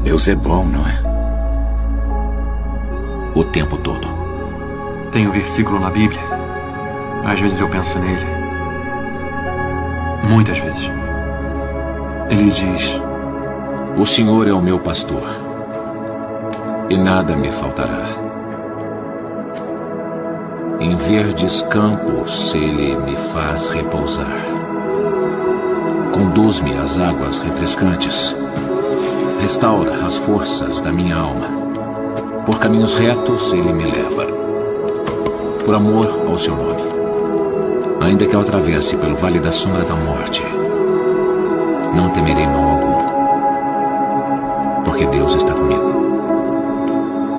Deus é bom, não é? O tempo todo. Tem um versículo na Bíblia. Às vezes eu penso nele. Muitas vezes. Ele diz: o Senhor é o meu pastor, e nada me faltará. Em verdes campos Ele me faz repousar. Conduz-me às águas refrescantes. Restaura as forças da minha alma. Por caminhos retos Ele me leva. Por amor ao seu nome. Ainda que eu atravesse pelo vale da sombra da morte, não temerei mal